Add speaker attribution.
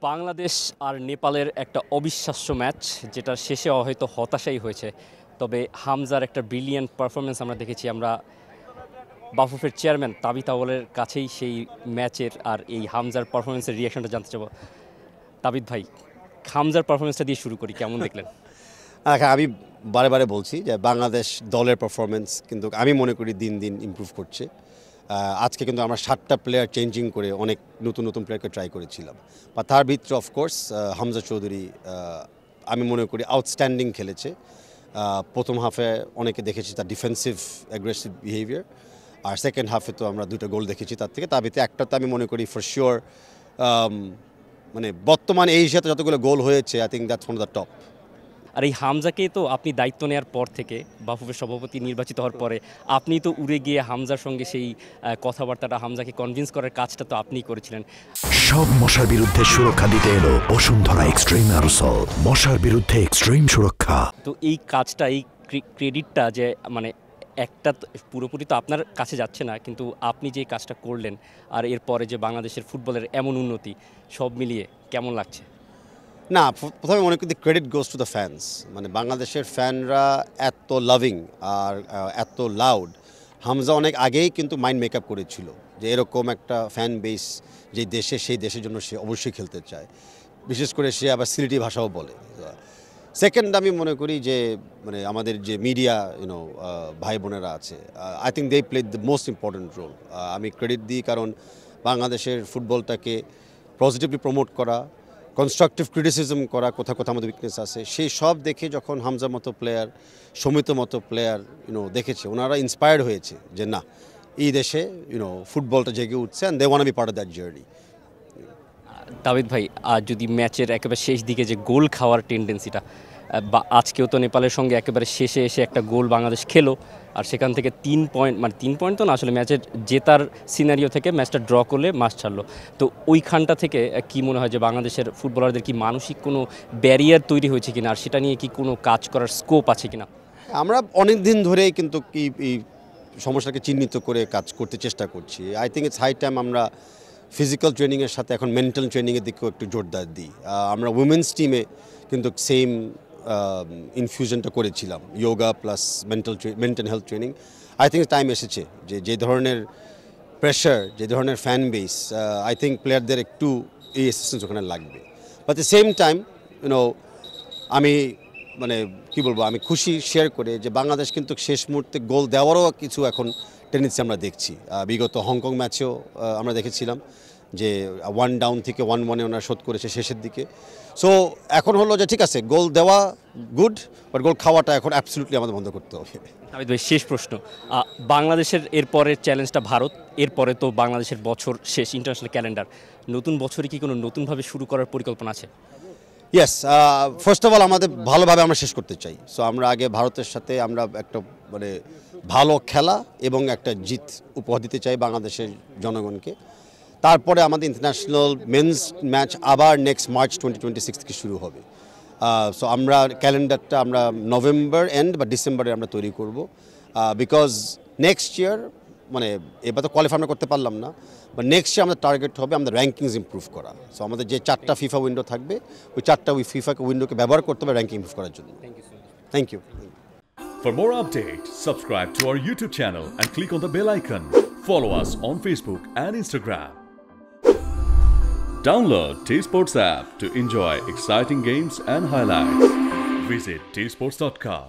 Speaker 1: বাংলাদেশ আর নেপালের একটা অবিশ্বাস্য ম্যাচ, যেটা শেষে হয়তো হতাশাই হয়েছে। তবে হামজার একটা ব্রিলিয়ান্ট পারফরমেন্স আমরা দেখেছি। আমরা বাফুফের চেয়ারম্যান তাবিথ আউয়ালের কাছেই সেই ম্যাচের আর এই হামজার পারফরমেন্সের রিয়াকশনটা জানতে চাবো। তাবিথ ভাই, হামজার পারফরমেন্সটা দিয়ে শুরু করি, কেমন দেখলেন?
Speaker 2: আমি বারে বারে বলছি যে বাংলাদেশ দলের পারফরমেন্স কিন্তু আমি মনে করি দিন দিন ইমপ্রুভ করছে। আজকে কিন্তু আমরা 7টা প্লেয়ার চেঞ্জিং করে অনেক নতুন নতুন প্লেয়ারকে ট্রাই করেছিলাম, বা তার ভিতরে অফকোর্স হামজা চৌধুরী আমি মনে করি আউটস্ট্যান্ডিং খেলেছে। প্রথম হাফে অনেকে দেখেছি তার ডিফেন্সিভ অ্যাগ্রেসিভ বিহেভিয়ার, আর সেকেন্ড হাফে তো আমরা 2টা গোল দেখেছি তার থেকে। তার ভিতরে একটা তো আমি মনে করি ফর শিওর, মানে বর্তমানে এশিয়াতে যতগুলো গোল হয়েছে I think that's one of the top.
Speaker 1: আর এই হামজাকে তো আপনি দায়িত্ব নেওয়ার পর থেকে, বাফুফের সভাপতি নির্বাচিত হওয়ার পরে আপনি তো উড়ে গিয়ে হামজার সঙ্গে সেই কথাবার্তাটা, হামজাকে কনভিন্স করার কাজটা তো আপনিই করেছিলেন।
Speaker 3: সব মশার বিরুদ্ধে সুরক্ষা দিতে এলো বসুন্ধরা এক্সট্রিম অ্যারোসল, মশার বিরুদ্ধে এক্সট্রিম সুরক্ষা।
Speaker 1: তো এই কাজটা, এই ক্রেডিটটা যে মানে একটা পুরোপুরি তো আপনার কাছে যাচ্ছে না, কিন্তু আপনি যে কাজটা করলেন আর এরপরে যে বাংলাদেশের ফুটবলের এমন উন্নতি, সব মিলিয়ে কেমন লাগছে?
Speaker 2: না, প্রথমে মনে করি credit goes to the fans. মানে বাংলাদেশের ফ্যানরা এত লাভিং আর এত লাউড। হামজা অনেক আগেই কিন্তু মাইন্ড মেকআপ করেছিল যে এরকম একটা ফ্যান বেস যে দেশে, সেই দেশের জন্য সে অবশ্যই খেলতে চায়। বিশেষ করে সে আবার সিলেটি ভাষাও বলে। সেকেন্ড, আমি মনে করি যে মানে আমাদের যে মিডিয়া ভাই বোনেরা আছে, I think they play the most important role. আমি ক্রেডিট দিই, কারণ বাংলাদেশের ফুটবলটাকে পজিটিভলি প্রমোট করা, কনস্ট্রাকটিভ ক্রিটিসিজম করা, কোথাও কোথাও আমাদের উইকনেস আছে, সেই সব দেখে যখন হামজার মতো প্লেয়ার, সমিত মতো প্লেয়ার দেখেছে, ওনারা ইন্সপায়ার্ড হয়েছে যে না, এই দেশে ফুটবলটা জেগে উঠছে, and they want be part of that journey.
Speaker 1: Tabid ভাই, আর যদি ম্যাচের একেবারে শেষ দিকে যে গোল খাওয়ার টেন্ডেন্সিটা, বা আজকেও তো নেপালের সঙ্গে একেবারে শেষে এসে একটা গোল বাংলাদেশ খেলো, আর সেখান থেকে 3 পয়েন্ট, মানে 3 পয়েন্ট তো না, আসলে ম্যাচের জেতার সিনারিও থেকে ম্যাচটা ড্র করলে মাস ছাড়লো। তো ওইখানটা থেকে কি মনে হয় যে বাংলাদেশের ফুটবলারদের কি মানসিক কোনো ব্যারিয়ার তৈরি হয়েছে কিনা, আর সেটা নিয়ে কি কোনো কাজ করার স্কোপ আছে কিনা?
Speaker 2: আমরা অনেক দিন ধরেই কিন্তু এই সমস্যাকে চিহ্নিত করে কাজ করতে চেষ্টা করছি। I think it's high time আমরা ফিজিক্যাল ট্রেনিংয়ের সাথে এখন মেন্টাল ট্রেনিংয়ের দিকেও একটু জোরদার দিই। আমরা উইমেন্স টিমে কিন্তু সেম ইনফিউশনটা করেছিলাম, yoga plus mental health training. I think time এসেছে যে ধরনের প্রেশার, যে ধরনের ফ্যান বেস, আই থিঙ্ক প্লেয়ারদের একটু এই অ্যাসিস্ট্যান্স ওখানে লাগবে। বাট দ্য সেম টাইম আমি মানে কি বলবো, আমি খুশি শেয়ার করে যে বাংলাদেশ কিন্তু শেষ মুহূর্তে গোল দেওয়ারও কিছু এখন টেন্ডেন্সি আমরা দেখছি। বিগত হংকং ম্যাচেও আমরা দেখেছিলাম যে 1 ডাউন থেকে 1-1 ওনারা শোধ করেছে শেষের দিকে। সো এখন হলো যে ঠিক আছে, গোল দেওয়া গুড, বাট গোল খাওয়াটা এখন অ্যাবসলিউটলি আমাদের বন্ধ করতে হবে।
Speaker 1: তাবিদ ভাই, শেষ প্রশ্ন, বাংলাদেশের এরপরের চ্যালেঞ্জটা ভারত, এরপরে তো বাংলাদেশের বছর শেষ, ইন্টারন্যাশনাল ক্যালেন্ডার, নতুন বছরে কি কোনো নতুনভাবে শুরু করার পরিকল্পনা আছে?
Speaker 2: ইয়েস, ফার্স্ট অফ অল আমাদের ভালোভাবে আমরা শেষ করতে চাই। সো আমরা আগে ভারতের সাথে আমরা একটা মানে ভালো খেলা এবং একটা জিত উপহার দিতে চাই বাংলাদেশের জনগণকে। তারপরে আমাদের ইন্টারন্যাশনাল মেন্স ম্যাচ আবার নেক্সট মার্চ 2026 থেকে শুরু হবে। সো আমরা ক্যালেন্ডারটা আমরা নভেম্বর এন্ড বা ডিসেম্বরে আমরা তৈরি করব, বিকজ নেক্সট ইয়ার মানে এবার তো কোয়ালিফাই আমরা করতে পারলাম না, বা নেক্সট ইয়ার আমাদের টার্গেট হবে আমাদের র্যাঙ্কিংস ইমপ্রুভ করা। সো আমাদের যে 4টা ফিফা উইন্ডো থাকবে, ওই 4টা ফিফা উইন্ডোকে ব্যবহার করতে হবে র্যাঙ্কিং ইমপ্রুভ করার জন্য। Thank you.
Speaker 4: For more updates, subscribe to our YouTube channel and click on the bell icon. Follow us on Facebook and Instagram. Download T-Sports app to enjoy exciting games and highlights. Visit tsports.com.